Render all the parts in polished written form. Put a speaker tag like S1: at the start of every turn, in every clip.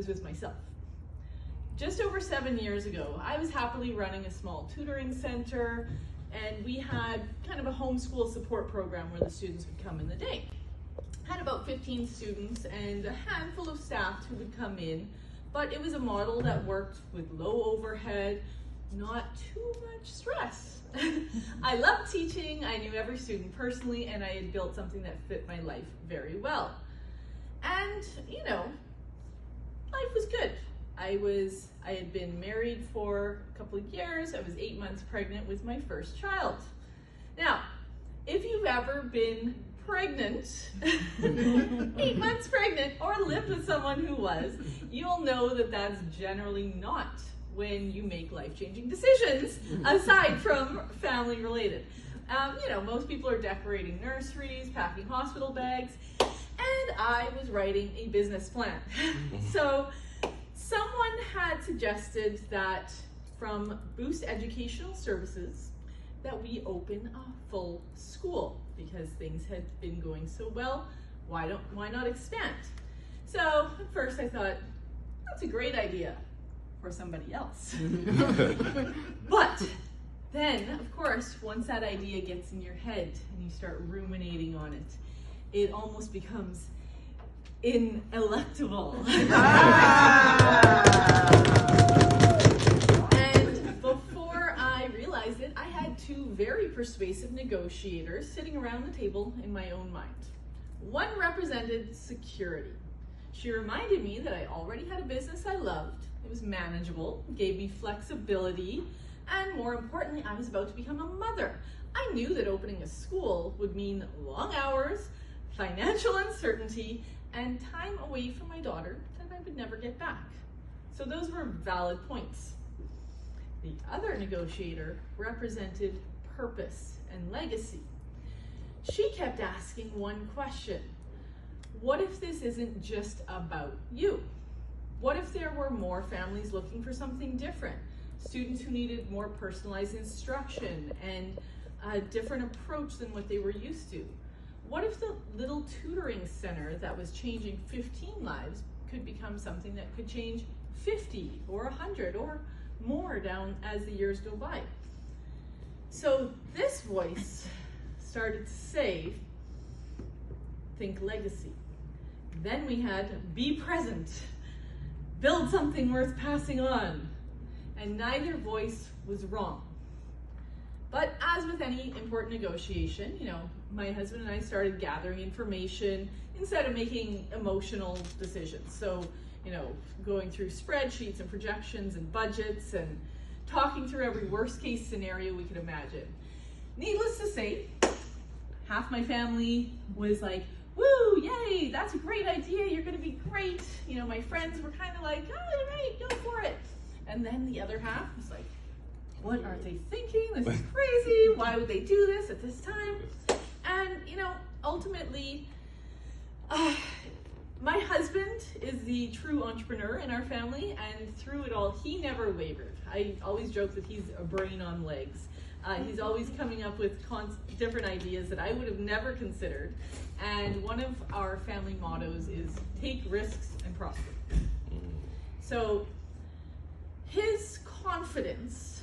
S1: was with myself. Just over 7 years ago, I was happily running a small tutoring center, and we had kind of a homeschool support program where the students would come in the day. Had about 15 students and a handful of staff who would come in, but it was a model that worked with low overhead, not too much stress. I loved teaching, I knew every student personally, and I had built something that fit my life very well. And, you know, life was good. I had been married for a couple of years. I was 8 months pregnant with my first child. Now, if you've ever been pregnant, 8 months pregnant, or lived with someone who was, you'll know that that's generally not when you make life-changing decisions, aside from family-related. You know, most people are decorating nurseries, packing hospital bags, and I was writing a business plan. So someone had suggested that from Boost Educational Services that we open a full school because things had been going so well. Why not expand? So at first I thought, that's a great idea for somebody else. But then, of course, once that idea gets in your head and you start ruminating on it, it almost becomes ineluctable. And before I realized it, I had two very persuasive negotiators sitting around the table in my own mind. One represented security. She reminded me that I already had a business I loved. It was manageable, gave me flexibility, and more importantly, I was about to become a mother. I knew that opening a school would mean long hours, financial uncertainty, and time away from my daughter that I would never get back. So those were valid points. The other negotiator represented purpose and legacy. She kept asking one question. What if this isn't just about you? What if there were more families looking for something different? Students who needed more personalized instruction and a different approach than what they were used to? What if the little tutoring center that was changing 15 lives could become something that could change 50 or 100 or more down as the years go by? So this voice started to say, think legacy. Then we had be present, build something worth passing on. And neither voice was wrong. But as with any important negotiation, you know, my husband and I started gathering information instead of making emotional decisions. So, you know, going through spreadsheets and projections and budgets and talking through every worst case scenario we could imagine. Needless to say, half my family was like, woo, yay, that's a great idea, you're gonna be great. You know, my friends were kind of like, all right, go for it. And then the other half was like, what are they thinking? This is crazy. Why would they do this at this time? And, you know, ultimately, my husband is the true entrepreneur in our family, and through it all, he never wavered. I always joke that he's a brain on legs. He's always coming up with different ideas that I would have never considered. And one of our family mottos is take risks and prosper. So his confidence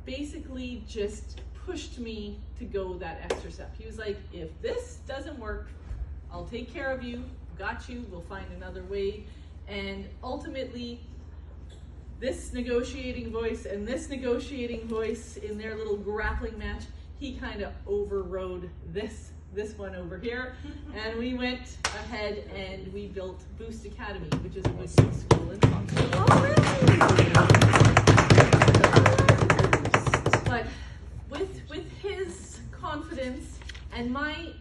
S1: basically just pushed me to go that extra step. He was like, if this doesn't work, I'll take care of you, got you, we'll find another way. And ultimately, this negotiating voice and this negotiating voice in their little grappling match, he kind of overrode this one over here. And we went ahead and we built Boost Academy, which is a boutique school in Toronto. Oh, really? But with his confidence and my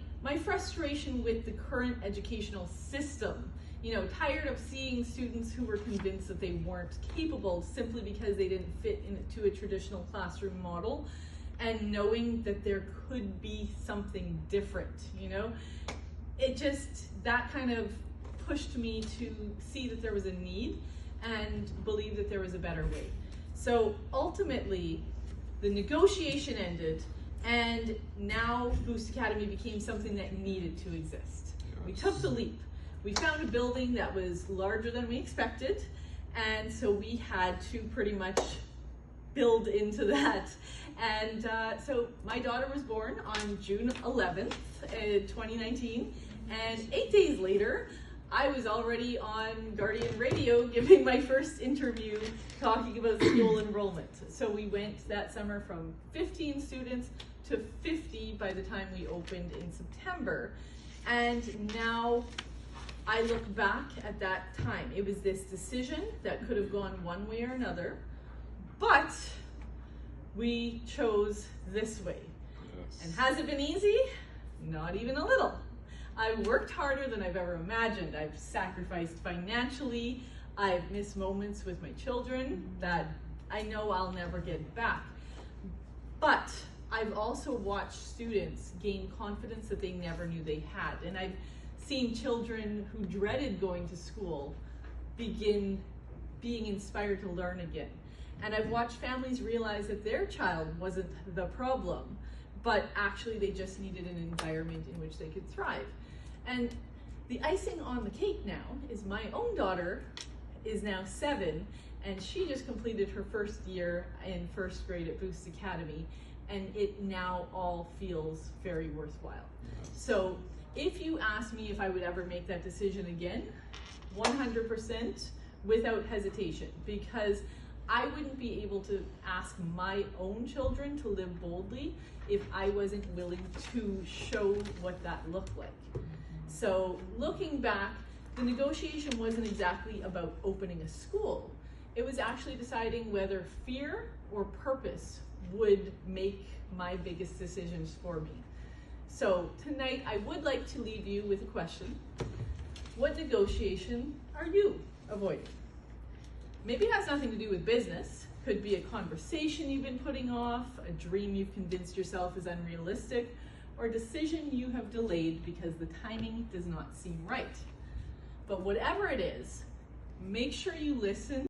S1: frustration with the current educational system, you know, tired of seeing students who were convinced that they weren't capable simply because they didn't fit into a traditional classroom model, and knowing that there could be something different, you know, that kind of pushed me to see that there was a need and believe that there was a better way. So ultimately, the negotiation ended, and now Boost Academy became something that needed to exist. We took the leap. we found a building that was larger than we expected, and so we had to pretty much build into that. And so my daughter was born on June 11th, 2019, and 8 days later, I was already on Guardian Radio giving my first interview talking about school enrollment. So we went that summer from 15 students to 50 by the time we opened in September. And now I look back at that time. It was this decision that could have gone one way or another, but we chose this way.
S2: Yes.
S1: And has it been easy? Not even a little. I've worked harder than I've ever imagined. I've sacrificed financially. I've missed moments with my children that I know I'll never get back. But I've also watched students gain confidence that they never knew they had. And I've seen children who dreaded going to school begin being inspired to learn again. And I've watched families realize that their child wasn't the problem, but actually they just needed an environment in which they could thrive. And the icing on the cake now is my own daughter is now 7, and she just completed her first year in first grade at Boost Academy, and it now all feels very worthwhile. So if you ask me if I would ever make that decision again, 100% without hesitation, because I wouldn't be able to ask my own children to live boldly if I wasn't willing to show what that looked like. So looking back, the negotiation wasn't exactly about opening a school. It was actually deciding whether fear or purpose would make my biggest decisions for me. So tonight I would like to leave you with a question. What negotiation are you avoiding? Maybe it has nothing to do with business. Could be a conversation you've been putting off, a dream you've convinced yourself is unrealistic, or a decision you have delayed because the timing does not seem right. But whatever it is, make sure you listen